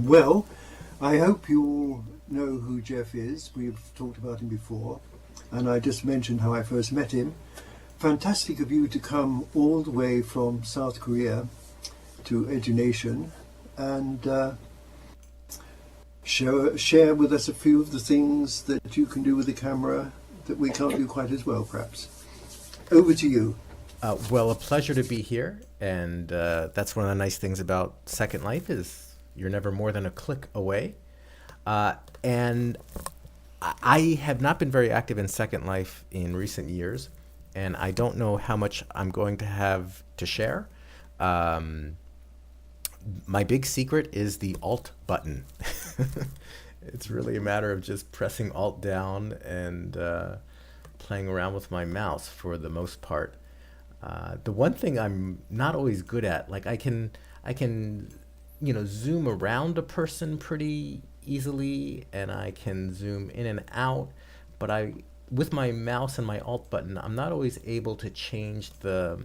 Well, I hope you all know who Jeff is. We've talked about him before, and I just mentioned how I first met him. Fantastic of you to come all the way from South Korea to EduNation and share with us a few of the things that you can do with the camera that we can't do quite as well, perhaps. Over to you. Well, a pleasure to be here, and that's one of the nice things about Second Life is you're never more than a click away. And I have not been very active in Second Life in recent years, and I don't know how much I'm going to have to share. My big secret is the Alt button. It's really a matter of just pressing Alt down and playing around with my mouse for the most part. The one thing I'm not always good at, like I can, zoom around a person pretty easily, and I can zoom in and out, but with my mouse and my Alt button, I'm not always able to change the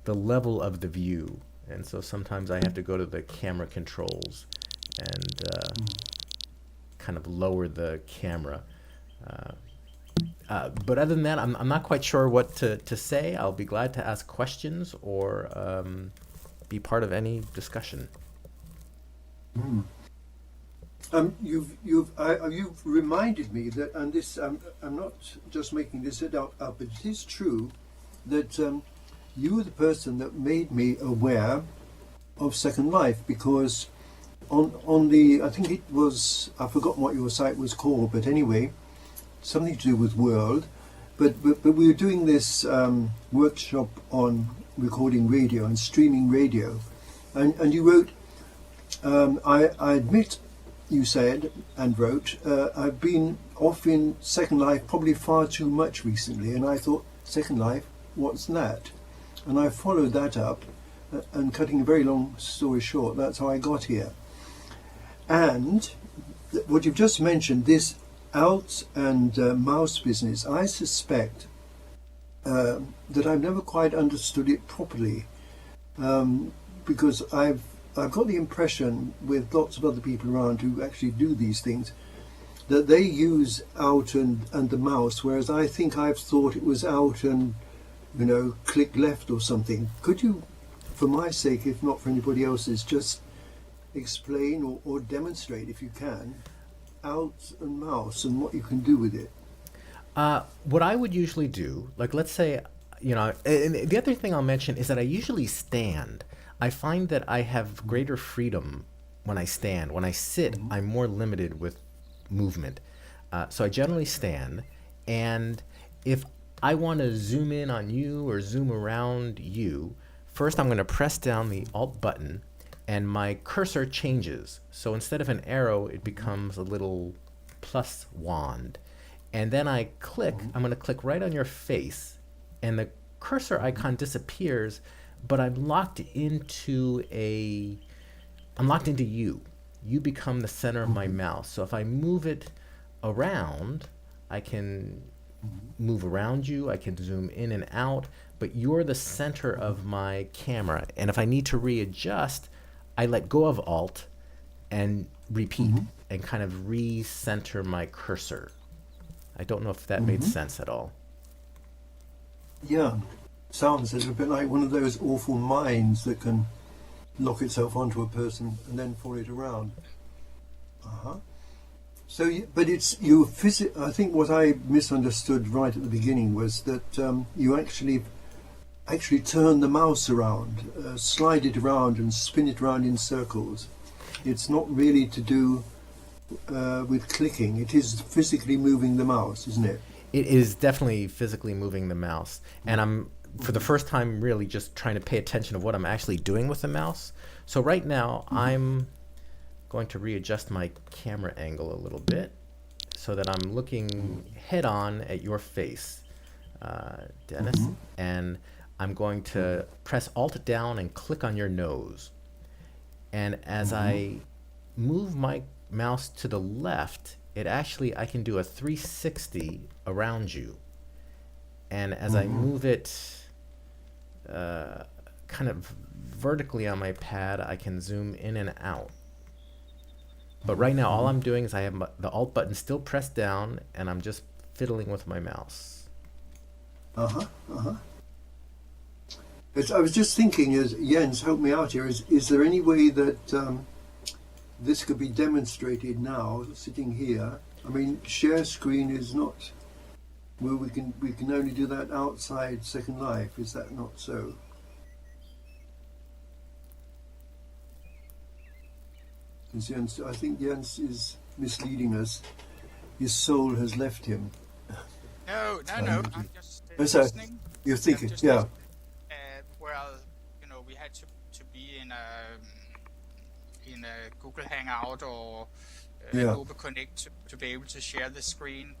level of the view, and so sometimes I have to go to the camera controls and kind of lower the camera. But other than that, I'm not quite sure what to say. I'll be glad to ask questions or be part of any discussion. You've reminded me that, and this I'm not just making this up, but it is true that you were the person that made me aware of Second Life, because on the, I think it was, I've forgotten what your site was called, but anyway, something to do with World, but we were doing this workshop on recording radio and streaming radio, and you wrote, I admit, you said and wrote, I've been off in Second Life probably far too much recently, and I thought, Second Life, what's that? And I followed that up, and cutting a very long story short, that's how I got here. And what you've just mentioned, this Alt and mouse business, I suspect that I've never quite understood it properly, because I've got the impression with lots of other people around who actually do these things that they use Alt and the mouse, whereas I think I've thought it was Alt and click left or something. Could you, for my sake, if not for anybody else's, just explain or demonstrate, if you can, Alt and mouse and what you can do with it? What I would usually do, like let's say, and the other thing I'll mention is that I usually stand. I find that I have greater freedom when I stand. When I sit, I'm more limited with movement. So I generally stand, and if I want to zoom in on you or zoom around you, first I'm going to press down the Alt button, and my cursor changes. So instead of an arrow, it becomes a little plus wand. And then I click, I'm going to click right on your face, and the cursor icon disappears, but I'm locked into you. You become the center of my mouse. So if I move it around, I can move around you, I can zoom in and out, but you're the center of my camera. And if I need to readjust, I let go of Alt and repeat and kind of recenter my cursor. I don't know if that made sense at all. Yeah, sounds a little bit like one of those awful mines that can lock itself onto a person and then follow it around. So, but it's you. I think what I misunderstood right at the beginning was that you actually turn the mouse around, slide it around and spin it around in circles. It's not really to do with clicking. It is physically moving the mouse, isn't it? It is definitely physically moving the mouse. And I'm, for the first time, really just trying to pay attention to what I'm actually doing with the mouse. So right now, I'm going to readjust my camera angle a little bit so that I'm looking head on at your face, Dennis. And I'm going to press Alt down and click on your nose. And as I move my mouse to the left, I can do a 360 around you. And as I move it kind of vertically on my pad, I can zoom in and out. But right now, all I'm doing is I have the Alt button still pressed down, and I'm just fiddling with my mouse. I was just thinking, as Jens helped me out here, is there any way that this could be demonstrated now, sitting here? I mean, share screen is not. Well, we can only do that outside Second Life. Is that not so? Jens, I think Jens is misleading us. His soul has left him. No. I'm just So listening. you're thinking, Just yeah, well, we had to be in a Google Hangout or Yeah. Google Connect to be able to share the screen.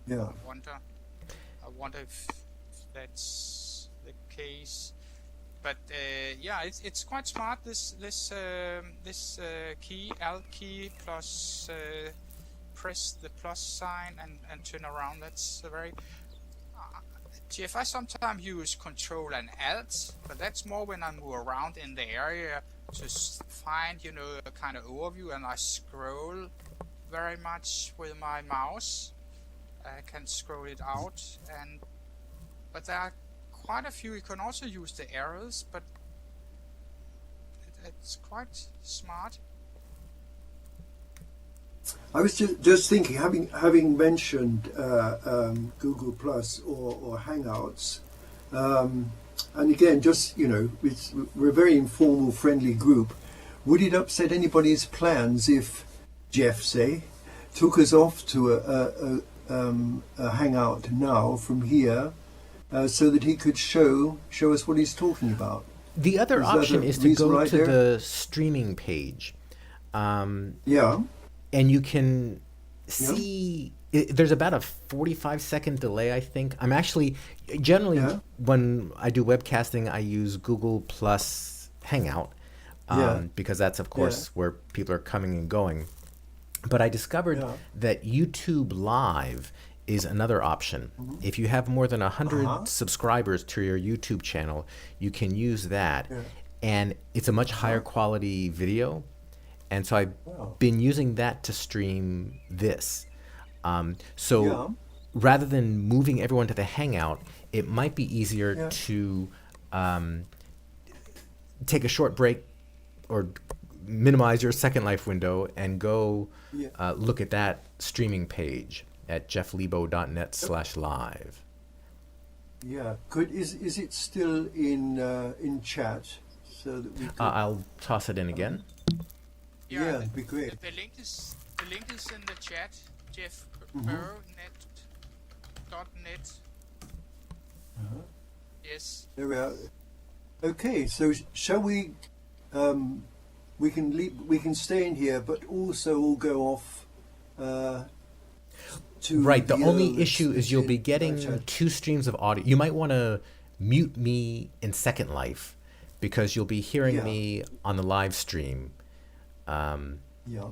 yeah. I wonder if that's the case. But yeah, it's quite smart. This key, Alt key plus press the plus sign and turn around. That's a very Jeff, I sometimes use Control and Alt, but that's more when I move around in the area to find, a kind of overview, and I scroll very much with my mouse. I can scroll it out, but there are quite a few. You can also use the arrows, but it's quite smart. I was just thinking, having mentioned Google Plus or Hangouts, and again, just we're a very informal, friendly group. Would it upset anybody's plans if Jeff, say, took us off to a hangout now from here, so that he could show us what he's talking about? The other Is that option a is to reason go right to there? the streaming page. Yeah. And you can see there's about a 45-second delay, I think. I'm actually generally when I do webcasting, I use Google Plus Hangout because that's of course where people are coming and going. But I discovered that YouTube Live is another option. If you have more than 100 subscribers to your YouTube channel, you can use that, and it's a much higher quality video. And so I've been using that to stream this. Rather than moving everyone to the Hangout, it might be easier to take a short break or minimize your Second Life window and go look at that streaming page at jefflebo.net/live. Yeah. Is it still in chat so that we could, I'll toss it in again. Yeah, it'd be great. The link is in the chat. jefflebo.net. Yes. There we are. Okay, so shall we? We can leave. We can stay in here, but also all go off. To Right. The only that's issue is you'll be in getting chat. 2 streams of audio. You might want to mute me in Second Life because you'll be hearing me on the live stream. Yeah.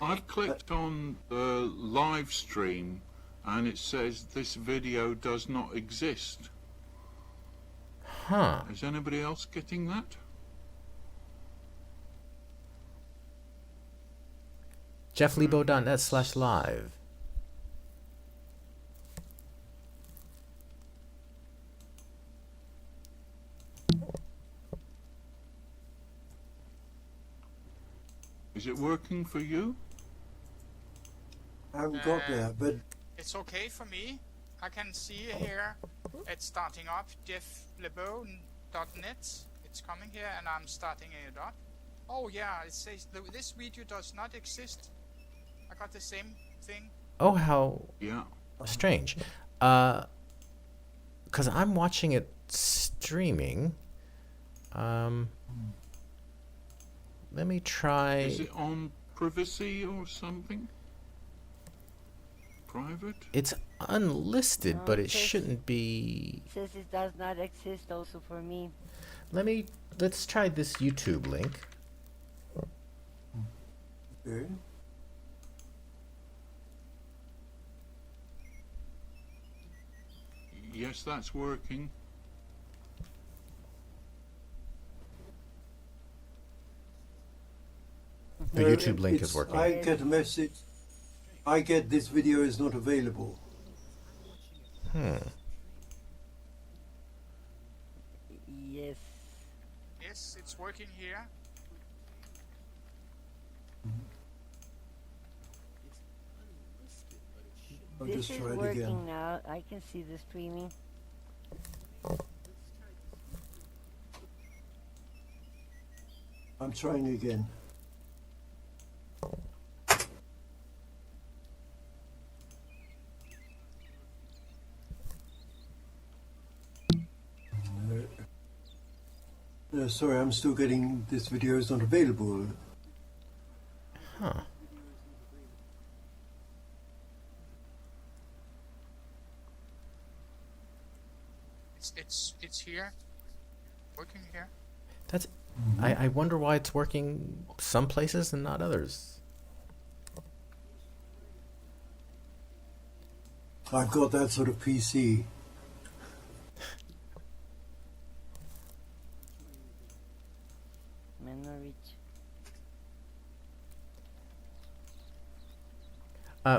I've clicked on the live stream and it says this video does not exist. Huh. Is anybody else getting that? jefflebo.net/live. Is it working for you? I haven't got there, but It's okay for me. I can see here it's starting up jefflebo.net. It's coming here and I'm starting it up. Oh yeah, it says this video does not exist. I got the same thing. Oh, how Yeah. strange. Because I'm watching it streaming. Let me try. Is it on privacy or something? Private? It's unlisted, but it says- shouldn't be. Says it does not exist also for me. Let's try this YouTube link. okay. Yes, that's working. The YouTube link is working. I get a message. I get this video is not available. Yes. Yes, it's working here. I'll This just is try it working again. now. I can see the streaming. I'm trying again. No, sorry, I'm still getting this video is not available. Huh. It's here. Working here. That's. I wonder why it's working some places and not others. I've got that sort of PC. Menorich.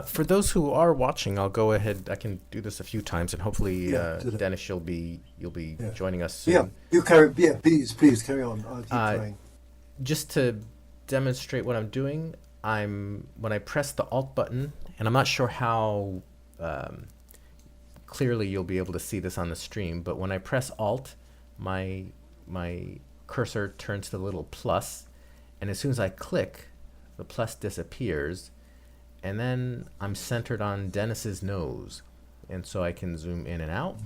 For those who are watching, I'll go ahead. I can do this a few times, and hopefully, Yeah, do that. Dennis, you'll be Yeah. joining us soon. Yeah, you carry. Yeah, please carry on. I'll keep trying. Just to demonstrate what I'm doing, when I press the Alt button, and I'm not sure how clearly you'll be able to see this on the stream, but when I press Alt, my cursor turns to the little plus, and as soon as I click, the plus disappears, and then I'm centered on Dennis's nose, and so I can zoom in and out.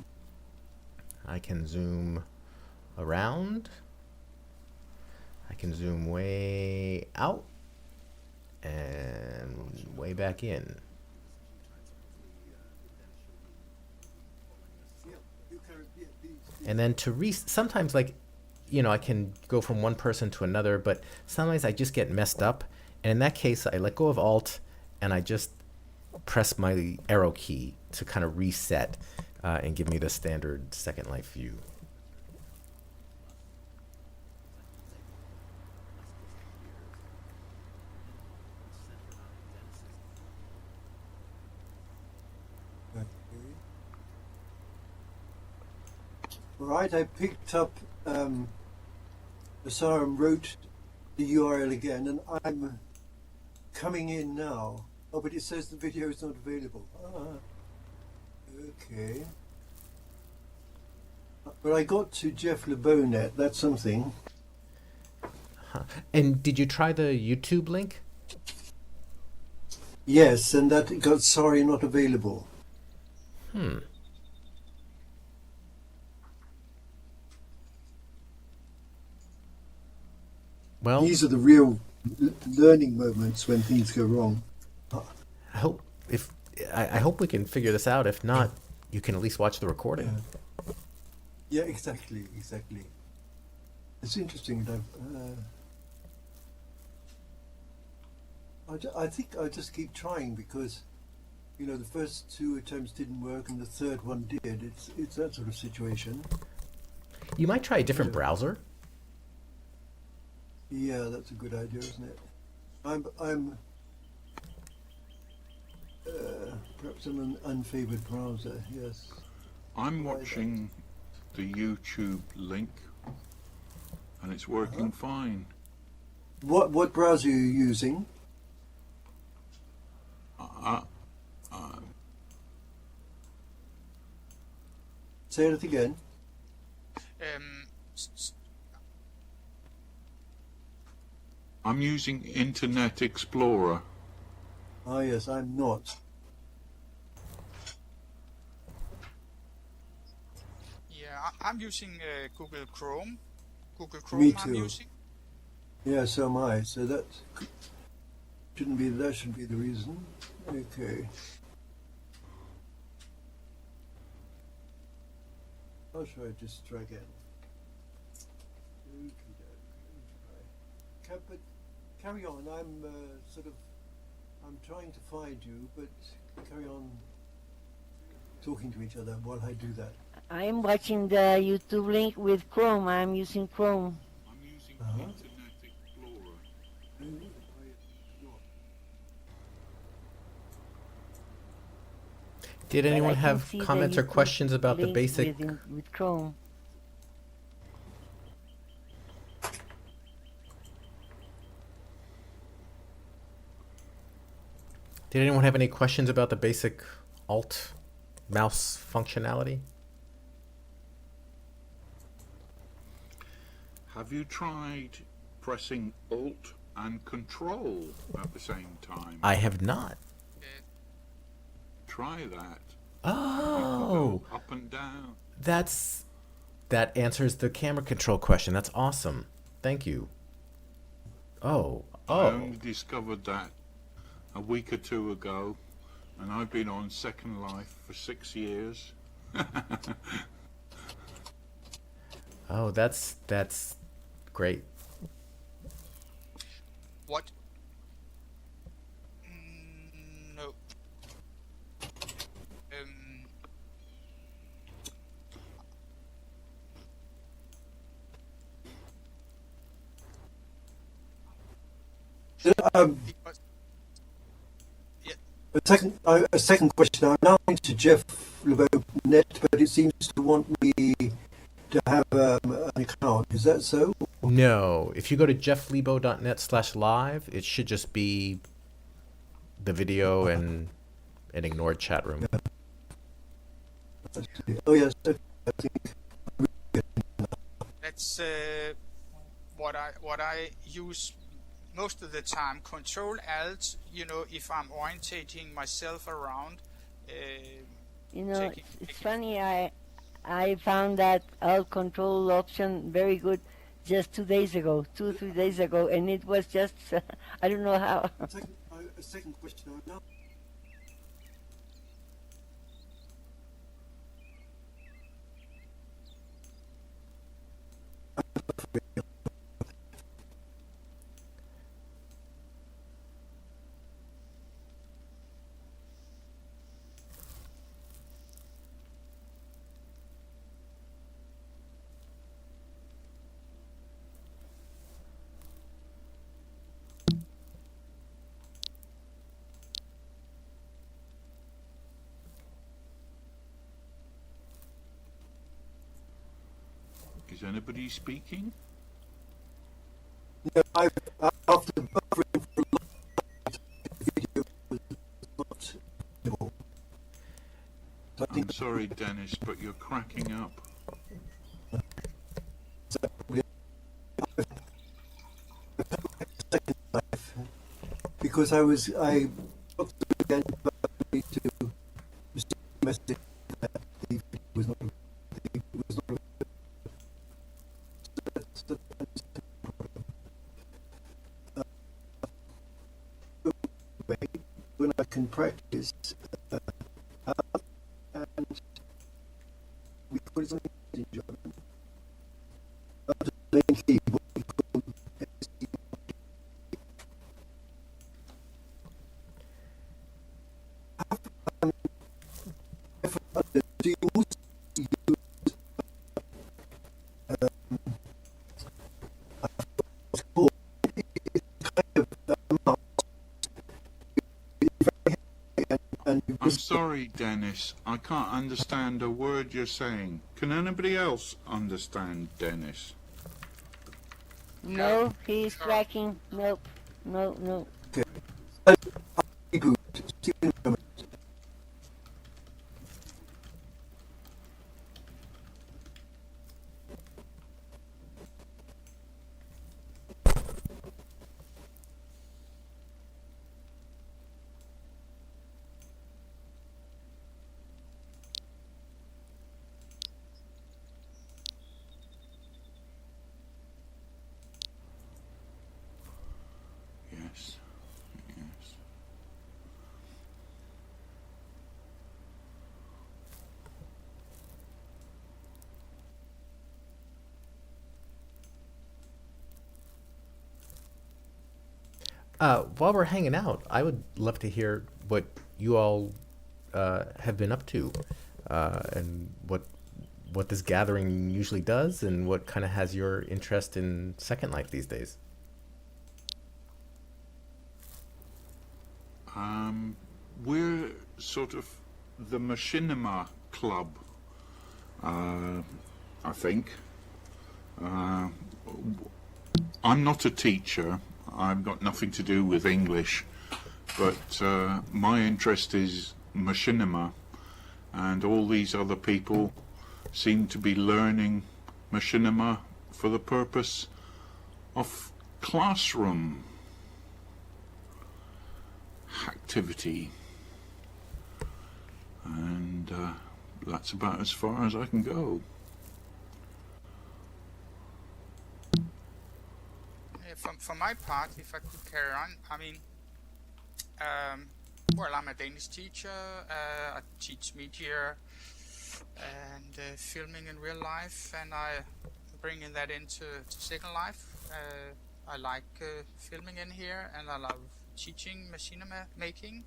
I can zoom around. I can zoom way out and way back in. And then sometimes, like, I can go from one person to another, but sometimes I just get messed up. And in that case, I let go of Alt and I just press my arrow key to kind of reset and give me the standard Second Life view. Right, I picked up Asaram wrote the URL again, and I'm coming in now. Oh, but it says the video is not available. Okay. But I got to Jeff LeBonet. That's something. And did you try the YouTube link? Yes, and that got sorry not available. Well, These are the real learning moments when things go wrong. I hope we can figure this out. If not, you can at least watch the recording. Yeah, exactly. It's interesting that I think I just keep trying because, the first two attempts didn't work and the third one did. It's that sort of situation. You might try a different browser. Yeah, that's a good idea, isn't it? Perhaps I'm an unfavored browser. Yes. I'm watching the YouTube link, and it's working fine. What browser are you using? Say it again. I'm using Internet Explorer. Ah, yes, I'm not. Yeah, I'm using Google Chrome. Google Me Chrome too. I'm using. Yeah, so am I. So that shouldn't be the reason. Okay. I'll try just try again. But carry on. I'm trying to find you, but carry on talking to each other while I do that. I am watching the YouTube link with Chrome. I'm using Chrome. I'm using Internet Explorer. Did but I anyone can have see the comments or YouTube questions about the link basic? with Chrome. Did anyone have any questions about the basic Alt mouse functionality? Have you tried pressing Alt and Control at the same time? I have not. Try that. Oh, Go up and down. that answers the camera control question. That's awesome. Thank you. Oh, I oh. only discovered that a week or two ago, and I've been on Second Life for 6 years. Oh, that's great. What? No. Because, yeah, A second question. I'm now into Jeff LeBeau.net, but it seems to want me to have an account. Is that so? No, if you go to jefflebo.net/live, it should just be the video and an ignored chat room. Oh yes. Okay. I think. that's what I use most of the time. Control Alt, if I'm orientating myself around. You know, Taking- it's funny. I found that alt control option very good just 2 days ago, 2 or 3 days ago, and it was just I don't know how. A second question. I'm now. Is anybody speaking? Yeah, after buffering for a long time, the video was not visible. So I think I'm sorry, Dennis, but you're cracking up. second life because I got through again, but I need to receive a message that the video was not. When I can practice and we put something in German. After playing keyboard, we call do you also use I'm sorry, Dennis. I can't understand a word you're saying. Can anybody else understand Dennis? No, he's tracking. Nope. No. reboot. Yes. Yes. While we're hanging out, I would love to hear what you all have been up to, and what this gathering usually does, and what kind of has your interest in Second Life these days. We're sort of the Machinima Club, I think. I'm not a teacher. I've got nothing to do with English, but my interest is Machinima, and all these other people seem to be learning Machinima for the purpose of classroom activity, and that's about as far as I can go. For my part, if I could carry on, I mean, well, I'm a Danish teacher. I teach media and filming in real life, and I bringing that into Second Life. I like filming in here, and I love teaching machinima making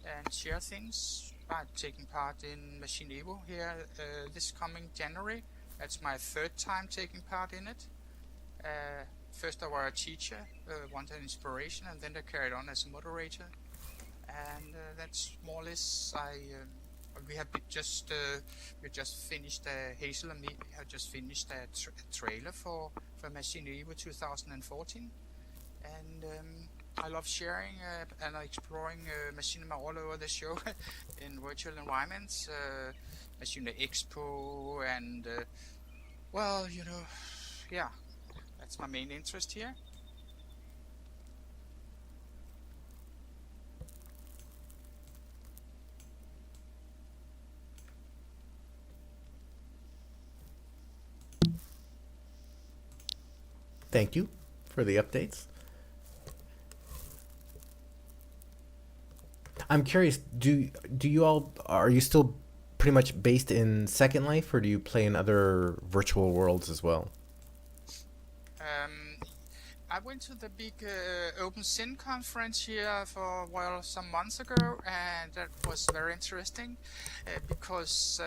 and share things. I'm taking part in MachineEVO here this coming January. That's my third time taking part in it. First I was a teacher, wanted inspiration, and then I carried on as a moderator. And that's more or less. We just finished Hazel and me have just finished a trailer for MachineEVO 2014, and I love sharing and exploring Machinima all over the show in virtual environments, Machine Expo, and well, you know, yeah, that's my main interest here. Thank you for the updates. I'm curious, do you all, are you still pretty much based in Second Life, or do you play in other virtual worlds as well? I went to the big Open Sim conference here for, well, some months ago, and that was very interesting because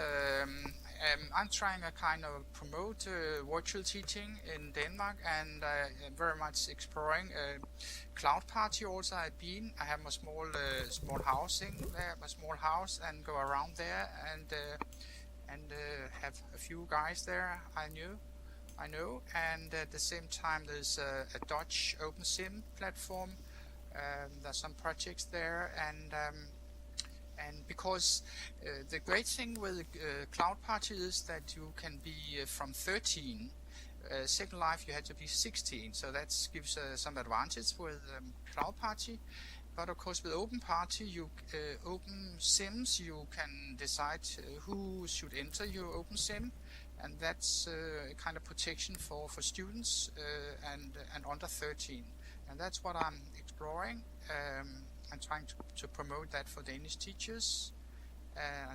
I'm trying to kind of promote virtual teaching in Denmark, and very much exploring cloud party also. I have a small housing there, a small house, and go around there and have a few guys there I know, and at the same time there's a Dutch Open Sim platform. There's some projects there, and because the great thing with Cloud Party is that you can be from 13. Second Life you had to be 16, so that gives some advantage with Cloud Party. But of course with Open Party, Open Sims, you can decide who should enter your Open Sim, and that's a kind of protection for students and under 13, and that's what I'm exploring. I'm trying to promote that for Danish teachers.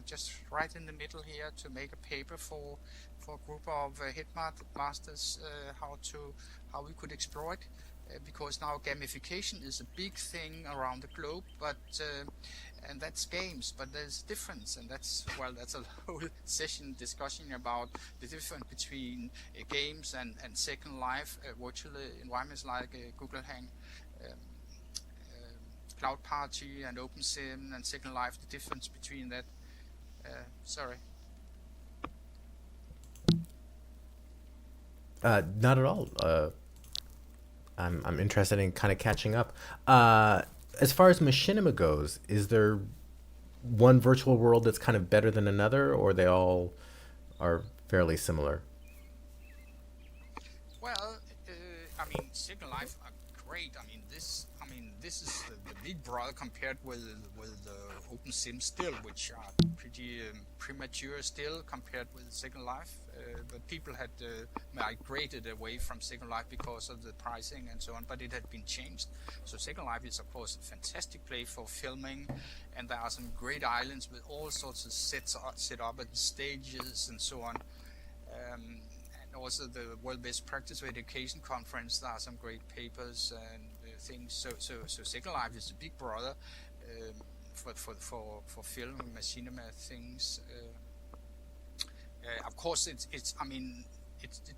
Just right in the middle here to make a paper for a group of headmasters how we could exploit, because now gamification is a big thing around the globe, but and that's games, but there's a difference, and that's a whole session discussion about the difference between games and Second Life, virtual environments like Google Hang, Cloud Party and Open Sim and Second Life, the difference between that. Sorry. Not at all. I'm interested in kind of catching up. As far as Machinima goes, is there one virtual world that's kind of better than another, or they all are fairly similar? Well, I mean, Second Life are great. I mean, this is the big brother compared with Open Sim still, which are pretty premature still compared with Second Life. But people had migrated away from Second Life because of the pricing and so on, but it had been changed. So Second Life is of course a fantastic place for filming, and there are some great islands with all sorts of set up and stages and so on. And also the World Best Practice for Education conference, there are some great papers and things. So Second Life is a big brother for film and machinima things. Of course, it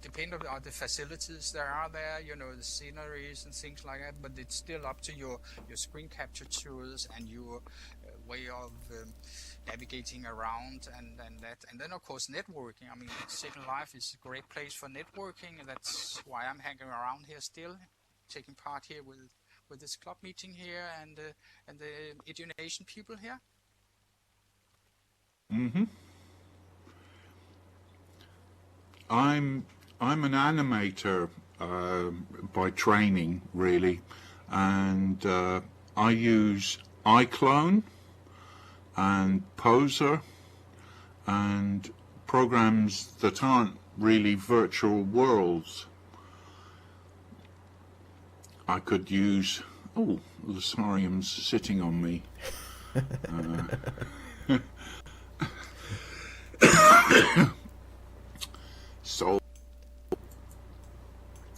depends on the facilities there are there, you know, the sceneries and things like that. But it's still up to your screen capture tools and your way of navigating around and that. And then of course networking. I mean, Second Life is a great place for networking, and that's why I'm hanging around here still, taking part here with this club meeting here and the EduNation people here. Mm-hmm. I'm an animator by training, really, and I use iClone and Poser and programs that aren't really virtual worlds. I could use... Oh, Lasarium's sitting on me. So,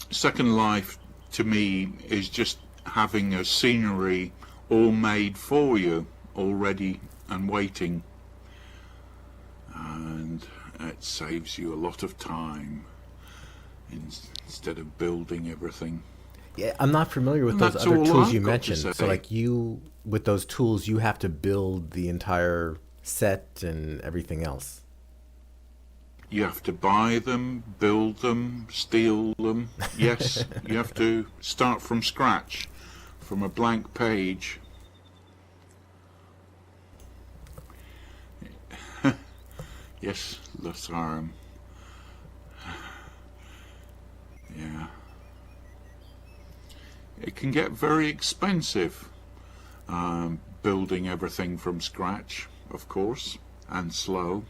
Second Life to me is just having a scenery all made for you already and waiting, and it saves you a lot of time instead of building everything. Yeah, I'm not familiar with And those that's other all tools I've you got to mentioned. So say. like with those tools, you have to build the entire set and everything else. You have to buy them, build them, steal them. Yes, you have to start from scratch, from a blank page. Yes, Lasarium. Yeah. It can get very expensive, building everything from scratch, of course, and slow.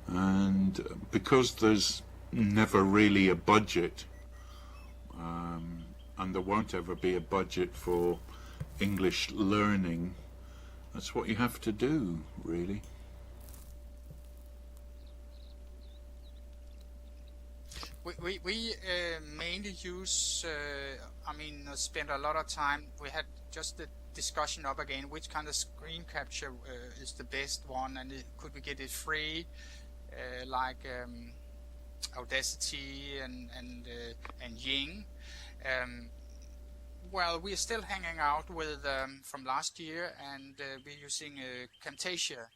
And because there's never really a budget, and there won't ever be a budget for English learning, that's what you have to do, really. We mainly use, spend a lot of time. We had just the discussion up again, which kind of screen capture is the best one, and could we get it free, like Audacity and Ying. Well, we're still hanging out with from last year, and we're using Camtasia.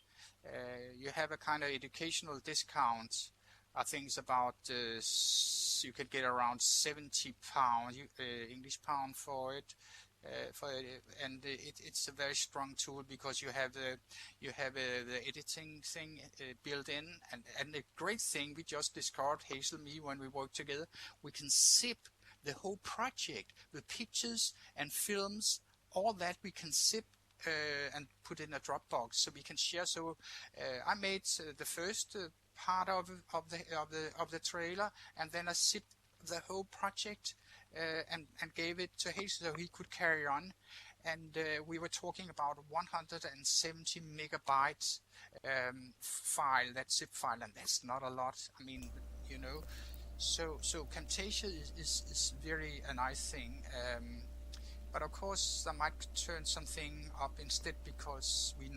You have a kind of educational discount. I think it's about you could get around £70 English pound for it, and it's a very strong tool because you have the editing thing built in, and the great thing we just discovered, Hazel and me, when we work together, we can zip the whole project, the pictures and films, all that we can zip and put in a Dropbox so we can share. So I made the first part of the trailer, and then I zipped the whole project and gave it to Hazel so he could carry on. And we were talking about 170 megabytes file, that zip file, and that's not a lot. I mean, you know. So Camtasia is very a nice thing. But of course, I might turn something up instead because we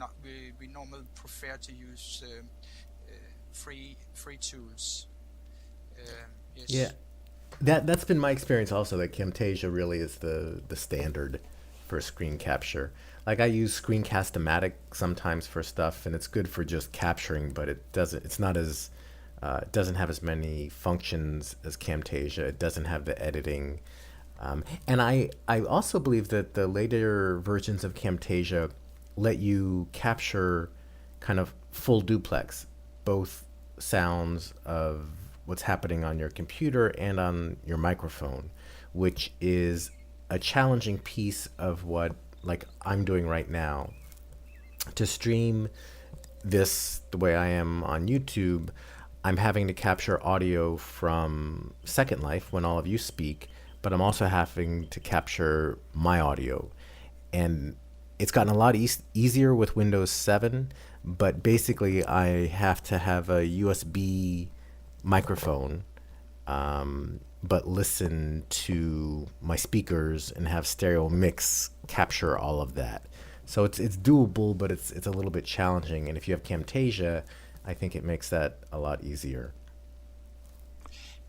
normally prefer to use free tools. Yes. Yeah, that's been my experience also. That Camtasia really is the standard for screen capture. Like I use Screencast-O-Matic sometimes for stuff, and it's good for just capturing, but it doesn't have as many functions as Camtasia. It doesn't have the editing. And I also believe that the later versions of Camtasia let you capture kind of full duplex, both sounds of what's happening on your computer and on your microphone, which is a challenging piece of what like I'm doing right now. To stream this the way I am on YouTube, I'm having to capture audio from Second Life when all of you speak, but I'm also having to capture my audio. And it's gotten a lot easier with Windows 7, but basically I have to have a USB microphone, but listen to my speakers and have stereo mix capture all of that. So it's doable, but it's a little bit challenging. And if you have Camtasia, I think it makes that a lot easier.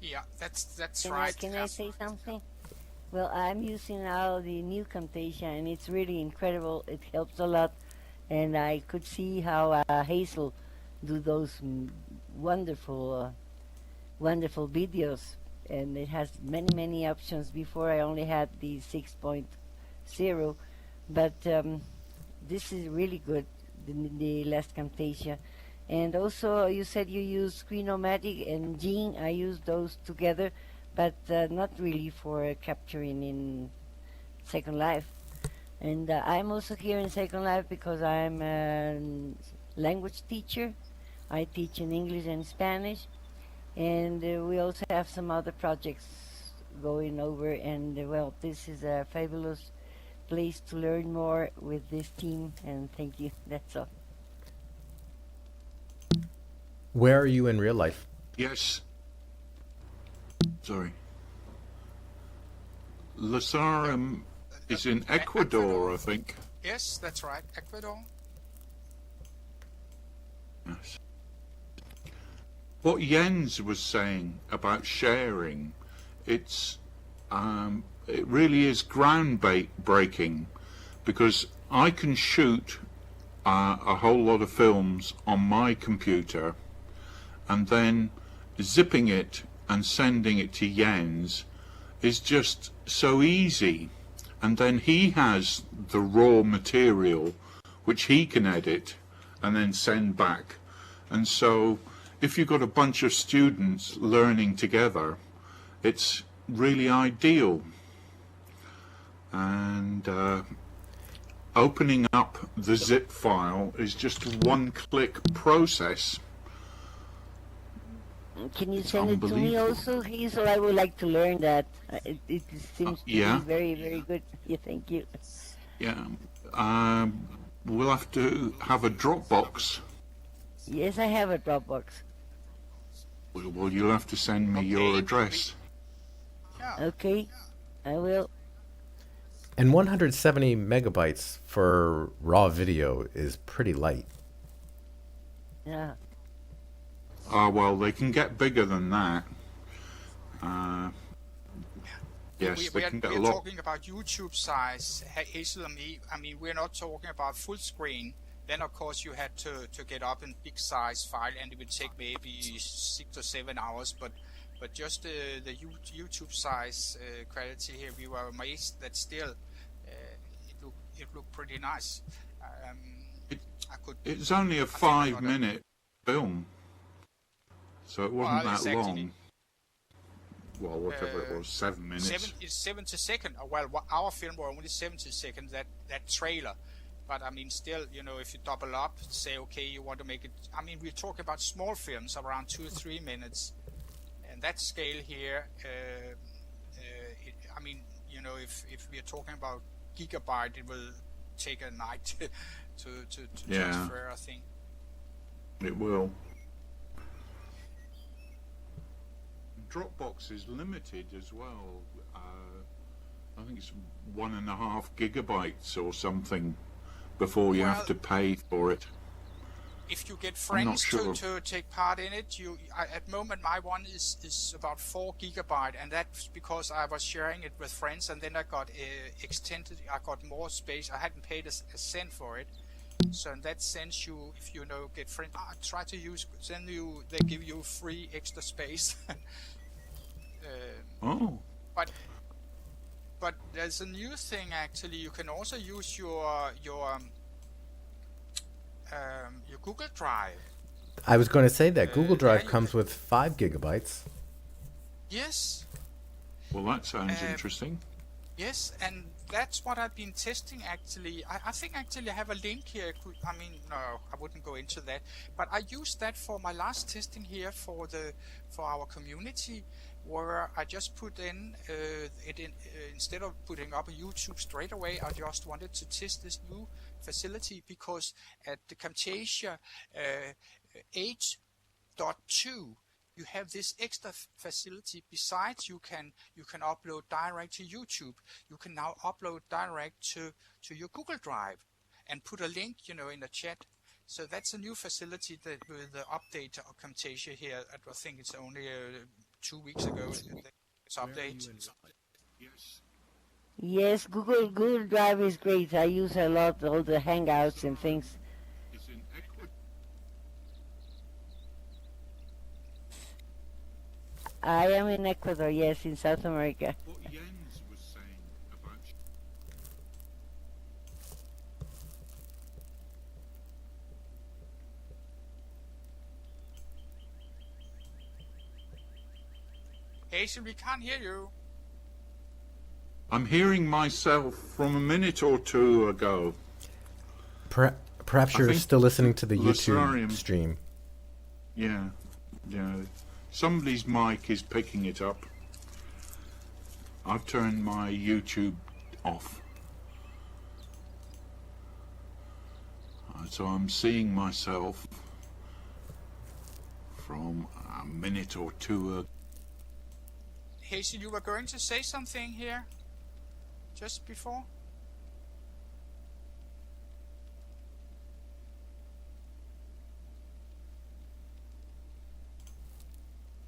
Yeah, that's right. Can I say something? Well, I'm using now the new Camtasia, and it's really incredible. It helps a lot, and I could see how Hazel do those wonderful, wonderful videos, and it has many, many options. Before I only had the 6.0, but this is really good, the Last Camtasia. And also, you said you use Screenomatic and Gene. I use those together, but not really for capturing in Second Life. And I'm also here in Second Life because I'm a language teacher. I teach in English and Spanish, and we also have some other projects going over. And well, this is a fabulous place to learn more with this team. And thank you. That's all. Where are you in real life? Yes. Sorry. Lasarum is in Ecuador, I think. Yes, that's right, Ecuador. Yes. What Jens was saying about sharing, it really is groundbreaking, because I can shoot a whole lot of films on my computer, and then zipping it and sending it to Jens is just so easy. And then he has the raw material which he can edit and then send back. And so if you've got a bunch of students learning together, it's really ideal. And opening up the zip file is just a one-click process. Can you send it to me also, Hazel? I would like to learn that. It seems to yeah. be very, very good. Yeah, thank you. Yeah. We'll have to have a Dropbox. Yes, I have a Dropbox. Well, you'll have to send me your address. Yeah. Okay, I will. And 170 megabytes for raw video is pretty light. Yeah. Well, they can get bigger than that. Yes, they can get a we're lot. talking about YouTube size, Hazel and me. I mean, we're not talking about full screen. Then, of course, you had to get up in big size file, and it would take maybe 6 or 7 hours. But just the YouTube size quality here, we were amazed that still it looked pretty nice. It's only a 5-minute film, so it wasn't that exactly. long. Well, whatever it was, 7 minutes. It's 70 seconds. Well, our film were only 70 seconds. That trailer. But I mean, still, you know, if you double up, say, okay, you want to make it. I mean, we're talking about small films around 2 or 3 minutes, and that scale here. I mean, you know, if we're talking about gigabyte, it will take a night to transfer, I think. It will. Dropbox is limited as well. I think it's 1.5 gigabytes or something before you have to pay for it. If you get friends sure. to take part in it, at the moment my one is about 4 gigabyte, and that's because I was sharing it with friends, and then I got extended. I got more space. I hadn't paid a cent for it. So in that sense, if you get friends, try to use. Then they give you free extra space. But there's a new thing actually. You can also use your Google Drive. I was going to say that Google Drive comes with 5 gigabytes. Yes. Well, that sounds interesting. Yes, and that's what I've been testing actually. I think actually I have a link here. I mean, no, I wouldn't go into that. But I used that for my last testing here for our community, where I just put in instead of putting up a YouTube straight away, I just wanted to test this new facility, because at the Camtasia 8.2 you have this extra facility. Besides, you can upload direct to YouTube. You can now upload direct to your Google Drive and put a link, in the chat. So that's a new facility that with the update of Camtasia here. I think it's only 2 weeks ago. It's updated. Yes, Google Drive is great. I use a lot all the Hangouts and things. I am in Ecuador, yes, in South America. What Jens was saying about Hazel, we can't hear you. I'm hearing myself from a minute or two ago. Perhaps I you're think still listening to the YouTube Lasarium- stream. Yeah. Somebody's mic is picking it up. I've turned my YouTube off. So I'm seeing myself from a minute or two ago. Hazel, you were going to say something here just before?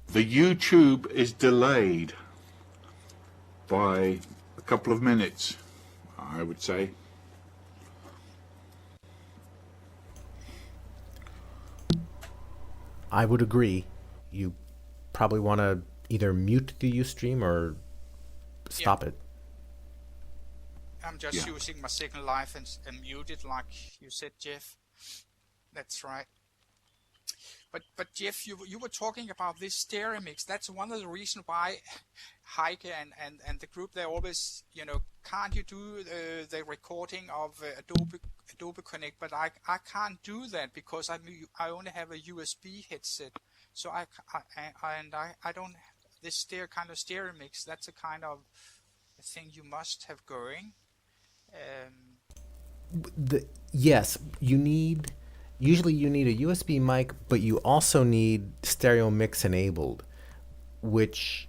The YouTube is delayed by a couple of minutes, I would say. I would agree. You probably want to either mute the Ustream or stop it. I'm just Yeah. using my Second Life and mute it like you said, Jeff. That's right. But Jeff, you were talking about this stereo mix. That's one of the reasons why Heike and the group, they always, can't you do the recording of Adobe Connect? But I can't do that because I only have a USB headset. So I don't this stereo mix. That's a kind of thing you must have going. Yes, usually you need a USB mic, but you also need stereo mix enabled, which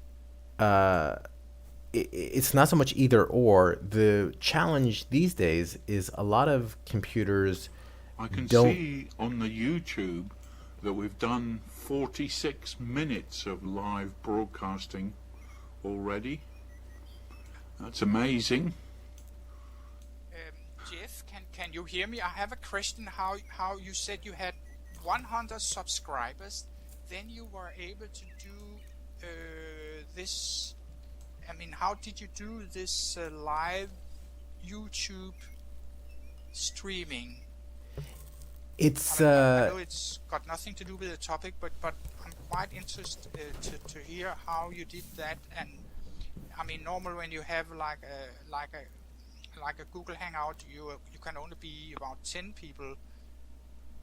it's not so much either or. The challenge these days is a lot of computers I can don't. see on the YouTube that we've done 46 minutes of live broadcasting already. That's amazing. Jeff, can you hear me? I have a question. How you said you had 100 subscribers, then you were able to do this. I mean, how did you do this live YouTube streaming? It's I know it's got nothing to do with the topic, but I'm quite interested to hear how you did that. And I mean, normally when you have like a Google Hangout, you can only be about 10 people.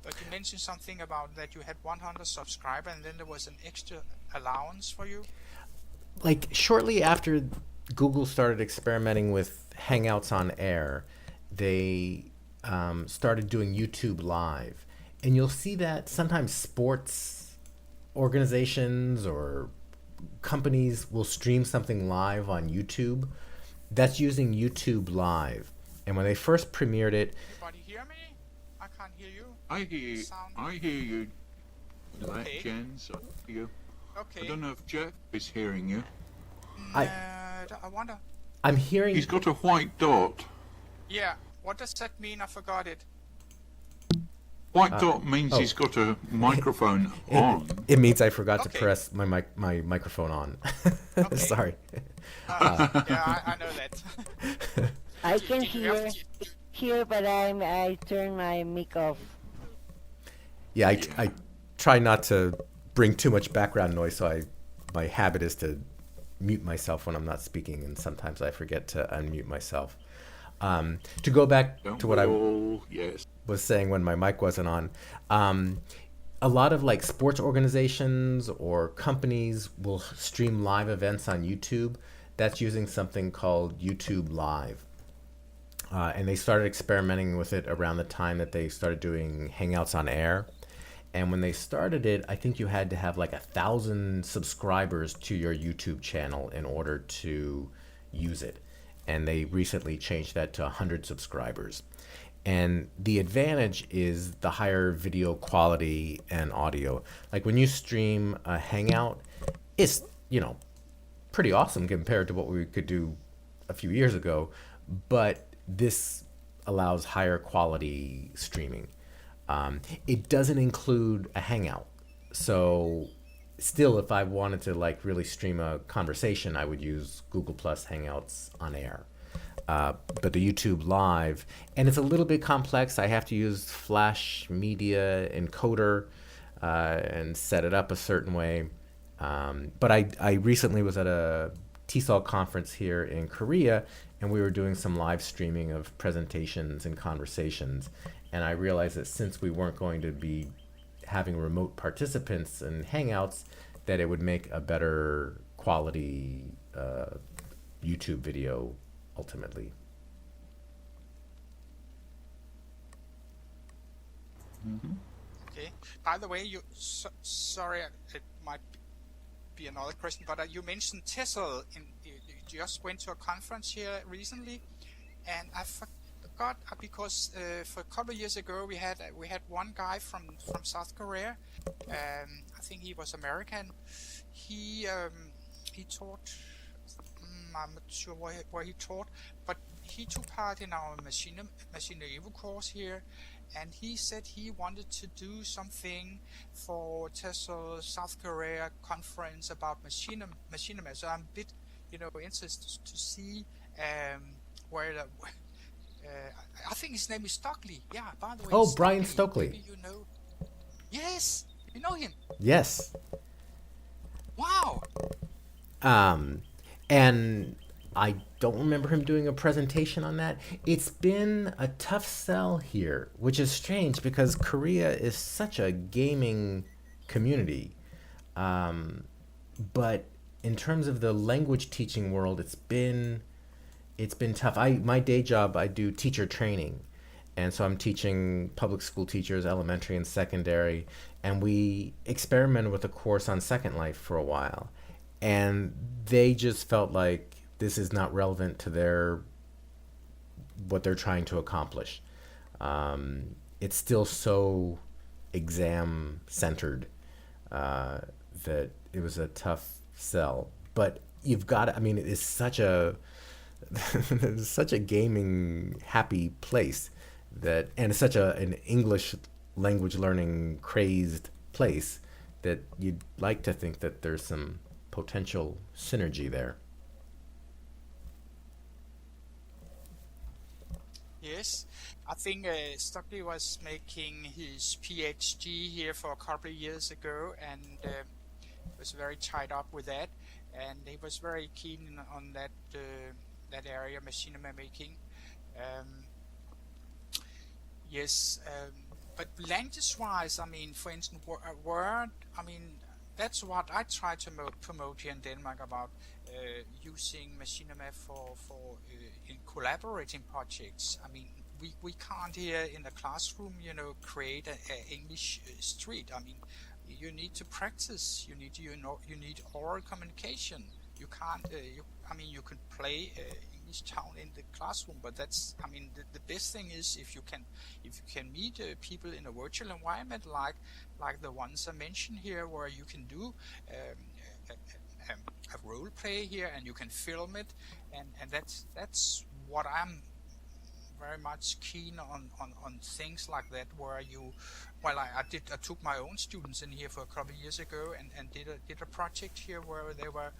But you mentioned something about that you had 100 subscribers, and then there was an extra allowance for you. like shortly after Google started experimenting with Hangouts on Air, they started doing YouTube Live. And you'll see that sometimes sports organizations or companies will stream something live on YouTube. That's using YouTube Live. And when they first premiered it, Everybody hear me? I can't hear you. I hear you, Okay. Jens. I hear you. Okay. I don't know if Jeff is hearing you. I wonder. I'm hearing. He's got a white dot. Yeah. What does that mean? I forgot it. White dot means he's got a microphone on. It means I forgot to Okay. press my microphone on. Okay. Sorry. Yeah, I know that. I can Did you have hear, but I turn my mic off. Yeah, I try not to bring too much background noise, so my habit is to mute myself when I'm not speaking, and sometimes I forget to unmute myself. To go back Don't to what I yes. was saying when my mic wasn't on, a lot of like sports organizations or companies will stream live events on YouTube. That's using something called YouTube Live. And they started experimenting with it around the time that they started doing Hangouts on Air. And when they started it, I think you had to have like 1,000 subscribers to your YouTube channel in order to use it. And they recently changed that to 100 subscribers. And the advantage is the higher video quality and audio. Like when you stream a Hangout, it's, pretty awesome compared to what we could do a few years ago. But this allows higher quality streaming. It doesn't include a Hangout. So still, if I wanted to like really stream a conversation, I would use Google Plus Hangouts on air. But the YouTube Live, and it's a little bit complex. I have to use Flash Media Encoder and set it up a certain way. But I recently was at a TESOL conference here in Korea, and we were doing some live streaming of presentations and conversations. And I realized that since we weren't going to be having remote participants and Hangouts, that it would make a better quality YouTube video ultimately. Okay. By the way, sorry, it might be another question, but you mentioned TESOL. You just went to a conference here recently, and I forgot because for a couple of years ago we had one guy from South Korea. I think he was American. He taught. I'm not sure where he taught, but he took part in our MachineEVO course here, and he said he wanted to do something for TESOL South Korea conference about Machinima. So I'm a bit, interested to see where the. I think his name is Stockley. Yeah, by the way. Oh, Brian Stokely. Maybe you know. Yes, you know him. Yes. Wow. And I don't remember him doing a presentation on that. It's been a tough sell here, which is strange because Korea is such a gaming community. But in terms of the language teaching world, it's been tough. My day job, I do teacher training. And so I'm teaching public school teachers, elementary and secondary. And we experimented with a course on Second Life for a while. And they just felt like this is not relevant to what they're trying to accomplish. It's still so exam centered that it was a tough sell. But you've got to, it is such a such a gaming happy place and it's such an English language learning crazed place that you'd like to think that there's some potential synergy there. Yes, I think Stockley was making his PhD here for a couple of years ago, and was very tied up with that, and he was very keen on that area, machinima making. Yes, but language-wise, for instance, Word, that's what I try to promote here in Denmark about using Machinima for in collaborating projects. We can't here in a classroom, create an English street. You need to practice. You need oral communication. You can't. You can play English town in the classroom, but that's. The best thing is if you can meet people in a virtual environment like the ones I mentioned here, where you can do a role play here and you can film it, and that's what I'm very much keen on things like that, where I took my own students in here for a couple of years ago and did a project here where they were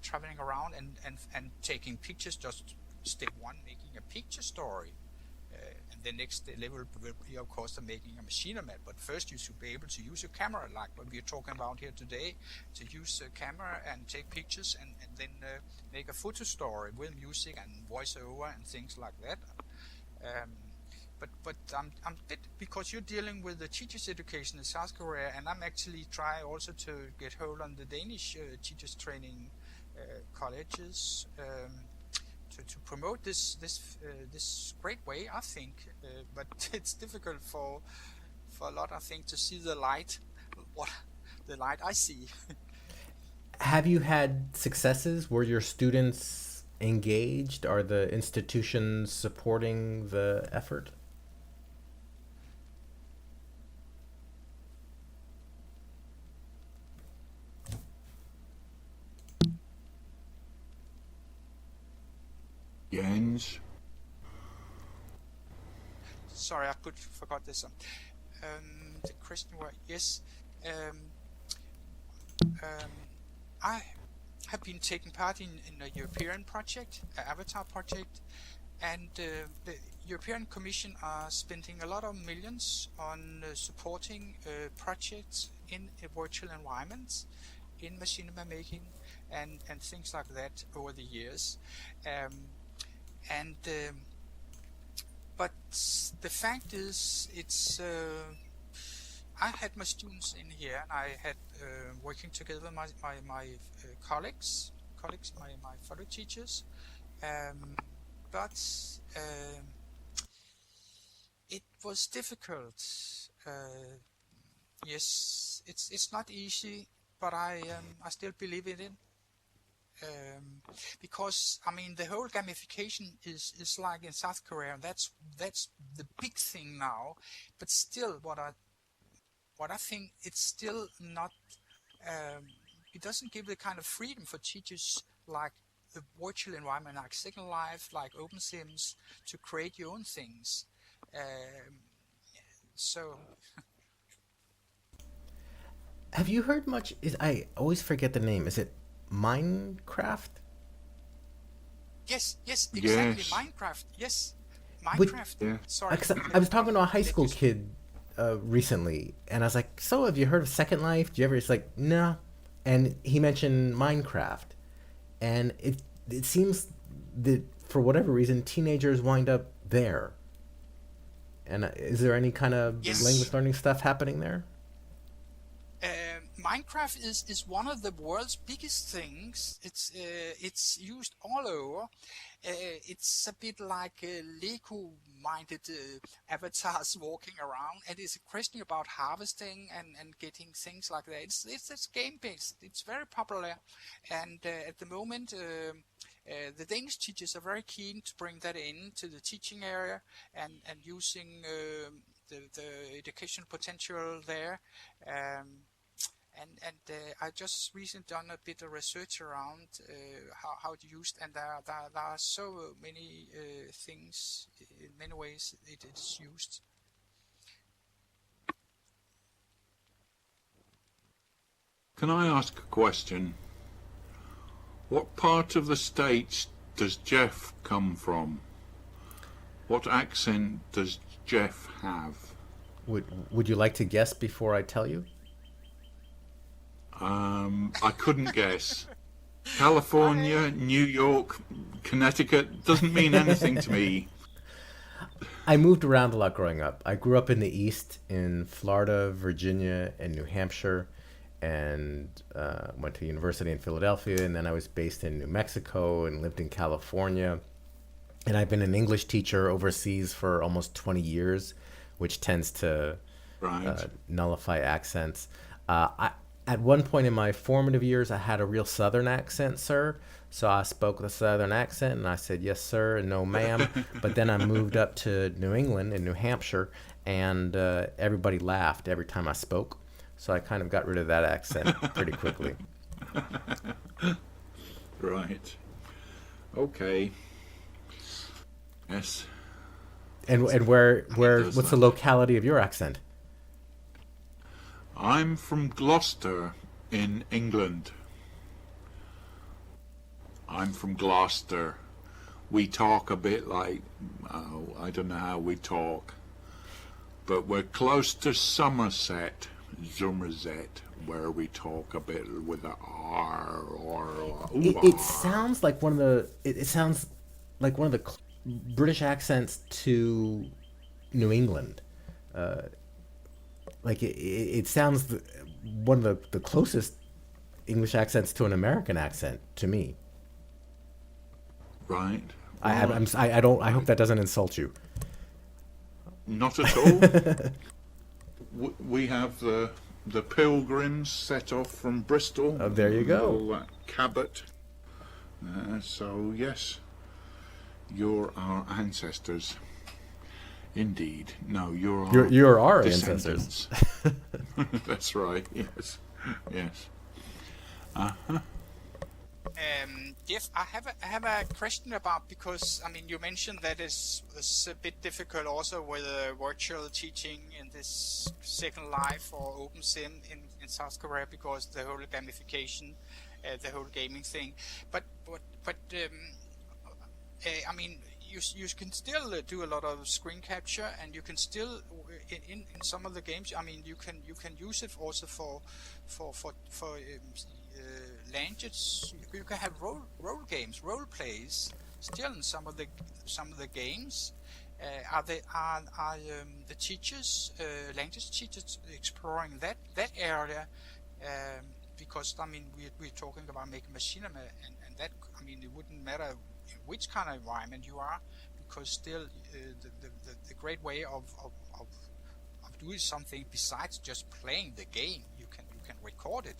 traveling around and taking pictures. Just step one, making a picture story. And the next level will be, of course, making a machinima. But first, you should be able to use your camera, like what we're talking about here today, to use a camera and take pictures and then make a photo story with music and voiceover and things like that. But I'm a bit, because you're dealing with the teachers' education in South Korea, and I'm actually trying also to get hold on the Danish teachers training colleges. To promote this great way, I think, but it's difficult for a lot, I think, to see the light I see. Have you had successes? Were your students engaged? Are the institutions supporting the effort? Jens? Sorry, I forgot this one. The question was, yes, I have been taking part in a European project, an Avatar project, and the European Commission are spending a lot of millions on supporting projects in virtual environments, in machinima making, and things like that over the years. But the fact is, I had my students in here, and I had working together with my colleagues, my fellow teachers, but it was difficult. Yes, it's not easy, but I still believe in it. Because I mean the whole gamification is like in South Korea, and that's the big thing now. But still, what I think, it's still not. It doesn't give the kind of freedom for teachers like the virtual environment, like Second Life, like OpenSims, to create your own things. So. Have you heard much? I always forget the name. Is it Minecraft? Yes, exactly. Yes. Minecraft. Yes, Minecraft. Yeah. Sorry. I was talking to a high school kid recently, and I was like, "So, have you heard of Second Life? Do you ever?" It's like, "No," and he mentioned Minecraft, and it seems that for whatever reason, teenagers wind up there. And is there any kind of Yes. language learning stuff happening there? Minecraft is one of the world's biggest things. It's used all over. It's a bit like Lego-minded avatars walking around, and it's a question about harvesting and getting things like that. It's game-based. It's very popular, and at the moment, the Danish teachers are very keen to bring that into the teaching area and using the educational potential there. And I just recently done a bit of research around how it's used, and there are so many things, in many ways it is used. Can I ask a question? What part of the States does Jeff come from? What accent does Jeff have? Would you like to guess before I tell you? I couldn't guess. California, New York, Connecticut doesn't mean anything to me. I moved around a lot growing up. I grew up in the East, in Florida, Virginia, and New Hampshire, and went to university in Philadelphia, and then I was based in New Mexico and lived in California. And I've been an English teacher overseas for almost 20 years, which tends to Right. nullify accents. At one point in my formative years, I had a real Southern accent, sir. So I spoke with a Southern accent, and I said, yes, sir, and no, ma'am. But then I moved up to New England in New Hampshire, and everybody laughed every time I spoke. So I kind of got rid of that accent pretty quickly. Right. Okay. Yes. And where does what's the that. locality of your accent? I'm from Gloucester in England. I'm from Gloucester. We talk a bit like, I don't know how we talk, but we're close to Somerset, where we talk a bit with a R or It sounds like one of the it sounds like one of the British accents to New England. Like it sounds one of the closest English accents to an American accent to me. Right. I hope that doesn't insult you. Not at all. We have the Pilgrims set off from Bristol. Oh, there you go. All that Cabot. So yes, you're our ancestors. Indeed. No, you're our descendants. ancestors. That's right. Yes. Yes. Jeff, I have a question about, because I mean you mentioned that it's a bit difficult also with virtual teaching in this Second Life or OpenSim in South Korea, because the whole gamification, the whole gaming thing. But I mean you can still do a lot of screen capture, and you can still in some of the games. I mean you can use it also for language. You can have role games, role plays still in some of the games. Are the teachers, language teachers, exploring that area? Because I mean we're talking about making Machinima, and that, I mean, it wouldn't matter in which kind of environment you are, because still the great way of doing something besides just playing the game, you can record it.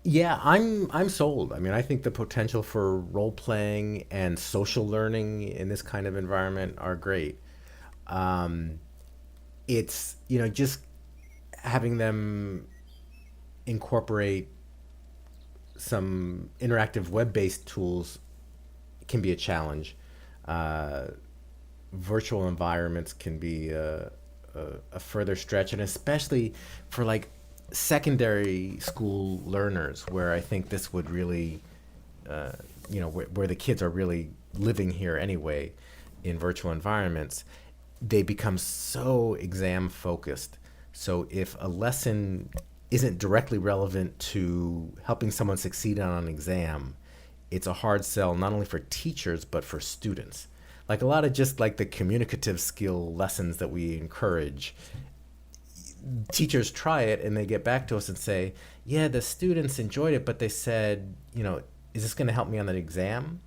Yeah, I'm sold. I mean, I think the potential for role playing and social learning in this kind of environment are great. Um, it's, just having them incorporate some interactive web-based tools can be a challenge. Uh, Virtual environments can be a further stretch, and especially for like secondary school learners, where I think this would really, where the kids are really living here anyway in virtual environments, they become so exam focused. So if a lesson isn't directly relevant to helping someone succeed on an exam, it's a hard sell not only for teachers but for students. Like a lot of just like the communicative skill lessons that we encourage, teachers try it and they get back to us and say, yeah, the students enjoyed it, but they said, is this going to help me on the exam?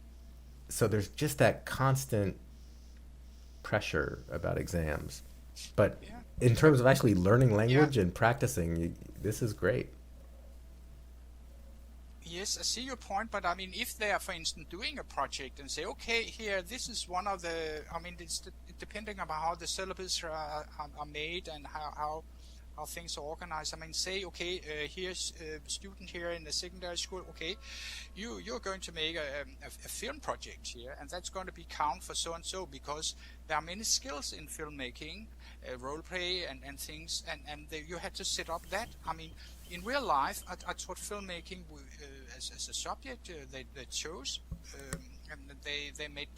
So there's just that constant pressure about exams. But Yeah. in terms of actually learning Yeah. language and practicing, this is great. Yes, I see your point, but I mean, if they are, for instance, doing a project and say, okay, here, this is one of the, I mean, it's depending on how the syllabus are made and how things are organized. I mean, say, okay, here's a student here in the secondary school. Okay, you're going to make a film project here, and that's going to be count for so and so, because there are many skills in filmmaking, role play and things, and you had to set up that. I mean, in real life, I taught filmmaking as a subject. They chose. And they made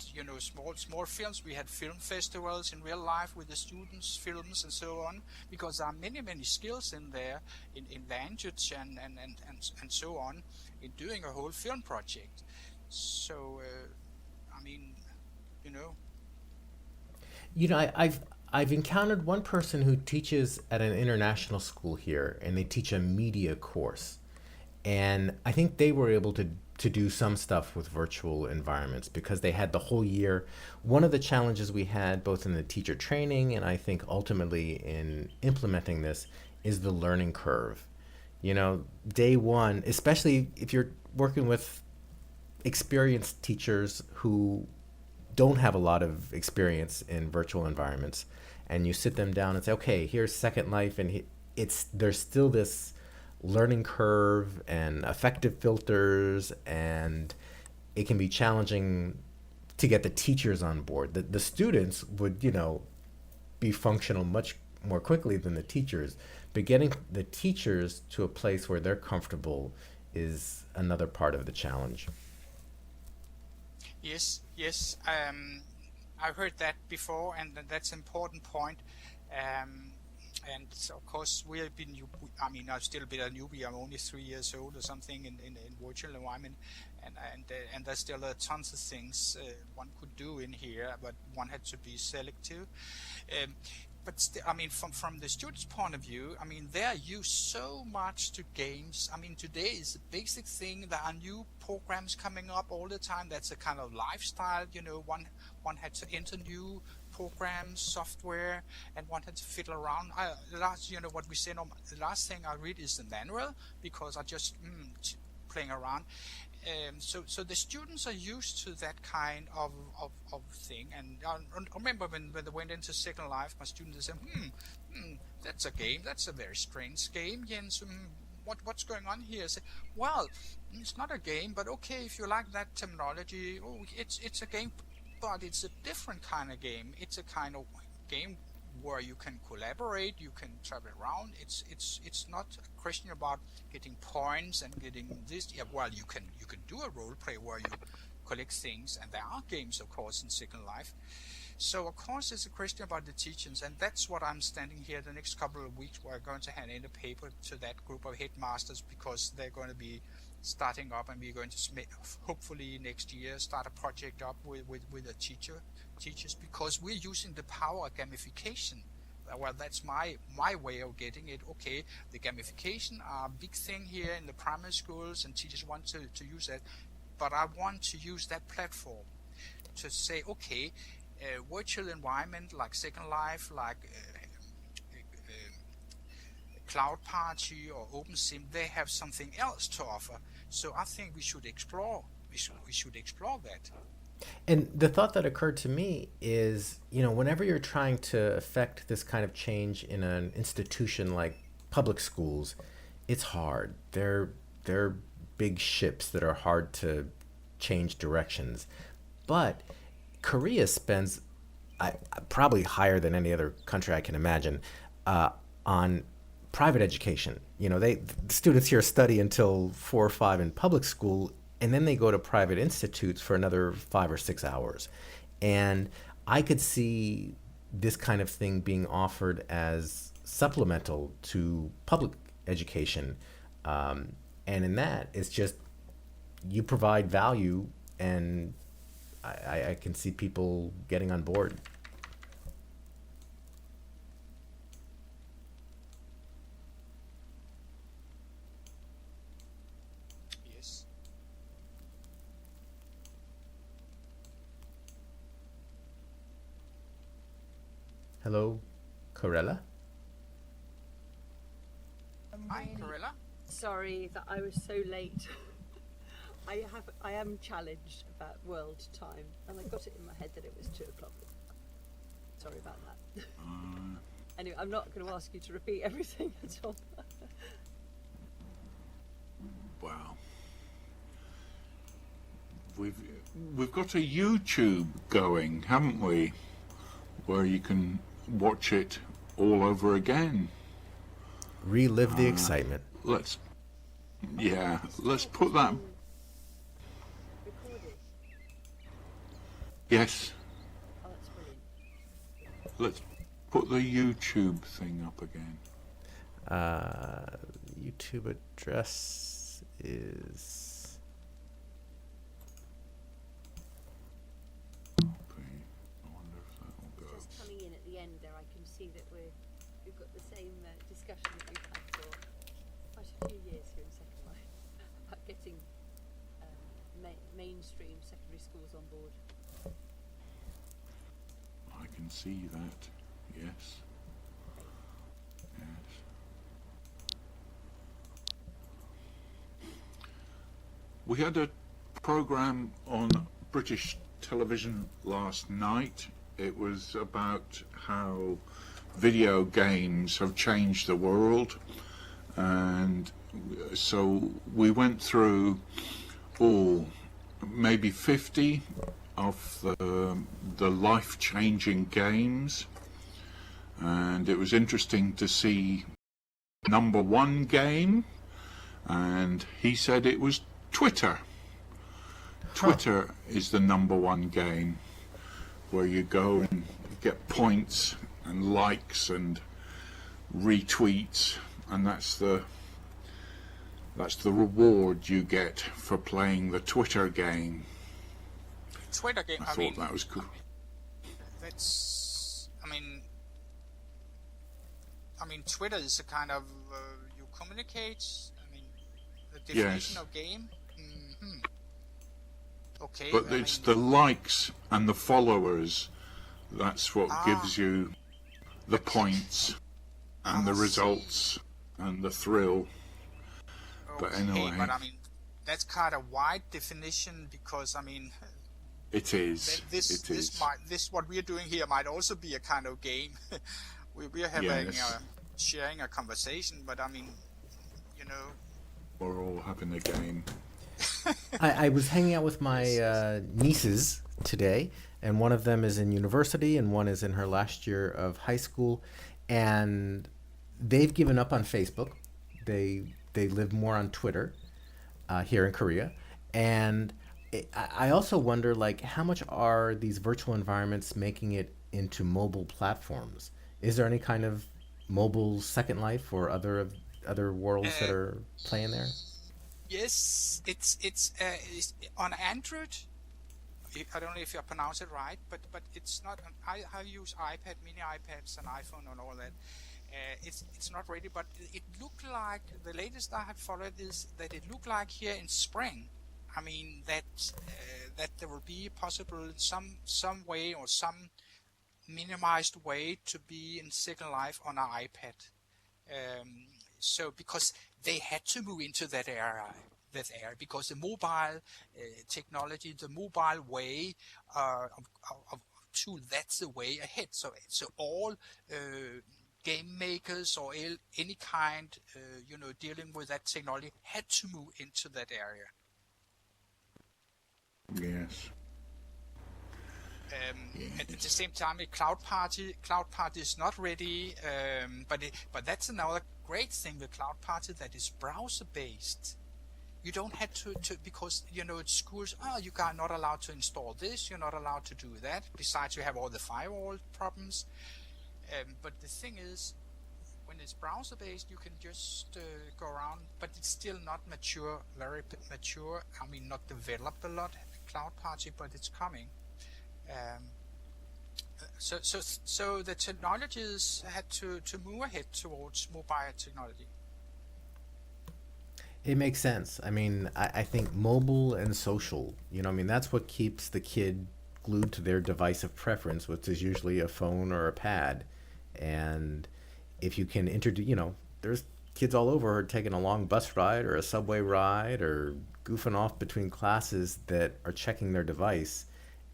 small films. We had film festivals in real life with the students, films and so on, because there are many skills in there in language and so on in doing a whole film project. So I mean, you know. I've encountered one person who teaches at an international school here, and they teach a media course, and I think they were able to do some stuff with virtual environments because they had the whole year. One of the challenges we had, both in the teacher training and I think ultimately in implementing this, is the learning curve. Day one, especially if you're working with experienced teachers who don't have a lot of experience in virtual environments, and you sit them down and say, okay, here's Second Life, and there's still this learning curve and affective filters, and it can be challenging to get the teachers on board. The students would, be functional much more quickly than the teachers, but getting the teachers to a place where they're comfortable is another part of the challenge. Yes. I've heard that before, and that's an important point. And so of course we have been. I mean, I'm still a bit a newbie. I'm only 3 years old or something in virtual environment, and there's still tons of things one could do in here, but one had to be selective. But I mean, from the student's point of view, I mean, they are used so much to games. I mean, today is a basic thing. There are new programs coming up all the time. That's a kind of lifestyle. One had to enter new programs, software, and one had to fiddle around. What we say. The last thing I read is the manual, because I just playing around. So the students are used to that kind of thing, and I remember when they went into Second Life, my students said, that's a game, that's a very strange game, Jens. what's going on here? Say, well, it's not a game, but okay, if you like that terminology, it's a game, but it's a different kind of game. It's a kind of game where you can collaborate, you can travel around. It's not a question about getting points and getting this. Yeah, well, you can do a role play where you collect things, and there are games, of course, in Second Life. So of course it's a question about the teachings, and that's what I'm standing here the next couple of weeks. We're going to hand in a paper to that group of headmasters, because they're going to be starting up, and we're going to hopefully next year start a project up with the teachers, because we're using the power of gamification. Well, that's my way of getting it. Okay, the gamification are a big thing here in the primary schools, and teachers want to use that, but I want to use that platform to say, okay, virtual environment like Second Life, like Cloud Party or OpenSim, they have something else to offer. So I think we should explore. We should explore that. And the thought that occurred to me is, whenever you're trying to affect this kind of change in an institution like public schools, it's hard. They're big ships that are hard to change directions. But Korea spends probably higher than any other country I can imagine on private education. The students here study until 4 or 5 in public school, and then they go to private institutes for another 5 or 6 hours. And I could see this kind of thing being offered as supplemental to public education. And in that, it's just you provide value, and I can see people getting on board. Yes. Hello, Corella? Hi, Corella. Sorry that I was so late. I am challenged about world time, and I got it in my head that it was 2 o'clock. Sorry about that. Anyway, I'm not going to ask you to repeat everything at all. Wow. We've got a YouTube going, haven't we? Where you can watch it all over again. Relive the excitement. Let's put that. Recorded. Yes, Oh, that's brilliant. let's put the YouTube thing up again. YouTube address is... I wonder if that will go. Just coming in at the end there, I can see that we've got the same discussion that we've had for quite a few years here in Second Life about getting mainstream secondary schools on board. I can see that. Yes. Yes. We had a program on British television last night. It was about how video games have changed the world, and so we went through maybe 50 of the life-changing games, and it was interesting to see number 1 game, and he said it was Twitter. Twitter is the number 1 game, where you go and get points and likes and retweets, and that's the reward you get for playing the Twitter game. Twitter game. I thought that was cool. That's. I mean, Twitter is a kind of you communicate. I mean, the definition Yes. of game. Okay. But it's the likes and the followers that's what gives you the points and the results and the thrill. But anyway, but I mean, that's kind of wide definition, because I mean, it is. this what we're doing here might also be a kind of game. We're having Yes. sharing a conversation, but I mean, you know. We're all having a game. I was hanging out with my nieces today, and one of them is in university, and one is in her last year of high school, and they've given up on Facebook. They live more on Twitter here in Korea, and I also wonder, like, how much are these virtual environments making it into mobile platforms? Is there any kind of mobile Second Life or other worlds that Uh, are playing there? yes, it's on Android. I don't know if I pronounce it right, but it's not. I use iPad, mini iPads, and iPhone and all that. It's not ready, but it looked like the latest I have followed is that it looked like here in spring. I mean that there will be possible some way or some minimized way to be in Second Life on an iPad. So because they had to move into that area because the mobile technology, the mobile way of tool, that's the way ahead. So all game makers or any kind, dealing with that technology had to move into that area. Yes. At the same time, Cloud Party is not ready, but that's another great thing with Cloud Party, that is browser based. You don't have to because at schools, you are not allowed to install this, you're not allowed to do that. Besides, you have all the firewall problems. But the thing is, when it's browser based, you can just go around, but it's still not mature, very mature. I mean, not developed a lot, Cloud Party, but it's coming. So the technologies had to move ahead towards mobile technology. It makes sense. I mean, I think mobile and social, I mean, that's what keeps the kid glued to their device of preference, which is usually a phone or a pad. And if you can introduce, there's kids all over who are taking a long bus ride or a subway ride or goofing off between classes that are checking their device.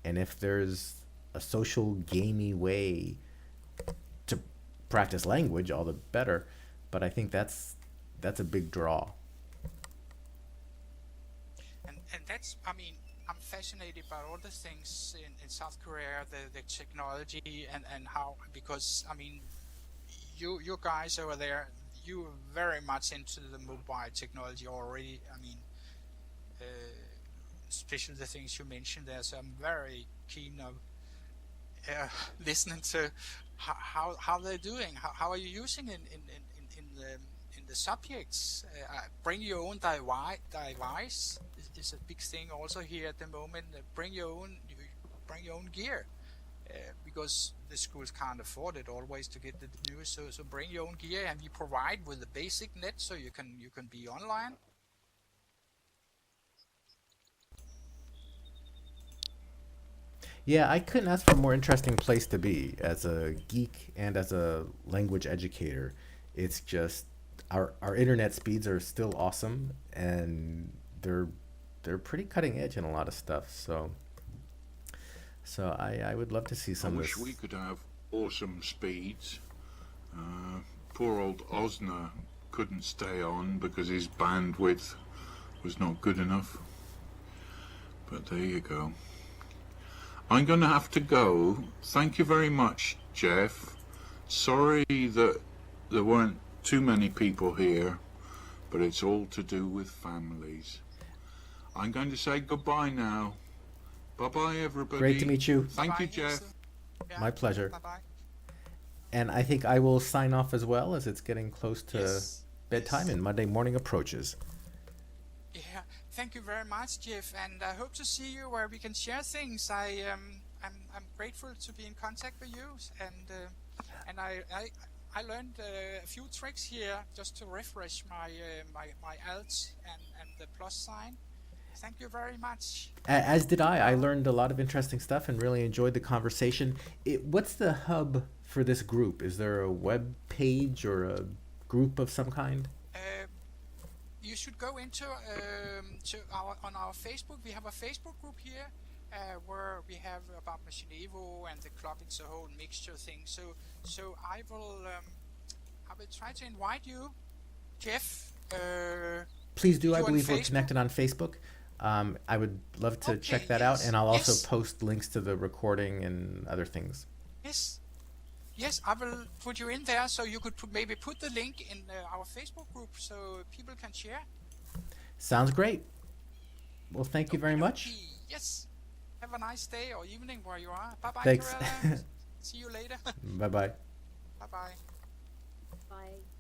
And if there's a social, gamey way to practice language, all the better. But I think that's a big draw. And that's, I mean, I'm fascinated by all the things in South Korea, the technology and how, because I mean, you guys over there, you are very much into the mobile technology already. I mean, uh, especially the things you mentioned there. So I'm very keen of listening to how they're doing. How are you using in the subjects? Bring your own device is a big thing also here at the moment. Bring your own gear. Because the schools can't afford it always to get the news, so bring your own gear, and we provide with the basic net so you can be online. Yeah, I couldn't ask for a more interesting place to be as a geek and as a language educator. It's just our internet speeds are still awesome, and they're pretty cutting edge in a lot of stuff. So I would love to see I some of wish this. we could have awesome speeds. Poor old Osner couldn't stay on because his bandwidth was not good enough. But there you go. I'm going to have to go. Thank you very much, Jeff. Sorry that there weren't too many people here, but it's all to do with families. I'm going to say goodbye now. Bye-bye, everybody. Great to meet you. Thank you, Bye, Jeff. Nielsen. Yeah, My pleasure. bye. And I think I will sign off as well, as it's getting close to Yes. bedtime Yes. and Monday morning approaches. Yeah, thank you very much, Jeff, and I hope to see you where we can share things. I'm grateful to be in contact with you, and I learned a few tricks here just to refresh my alt and the plus sign. Thank you very much. As did I. I learned a lot of interesting stuff and really enjoyed the conversation. What's the hub for this group? Is there a web page or a group of some kind? You should go into on our Facebook. We have a Facebook group here where we have about MachineEVO and the club. It's a whole mixture thing. So I will try to invite you, Jeff, Please do. I you on believe we're Facebook? connected on Facebook. I would love to check Okay, that out, yes, and I'll also yes. post links to the recording and other things. Yes, yes, I will put you in there, so you could maybe put the link in our Facebook group so people can share. Sounds great. Well, thank you very much. Okay, yes. Have a nice day or evening where you are. Bye bye, Thanks. Corella. See you later. Bye bye. Bye bye. Bye.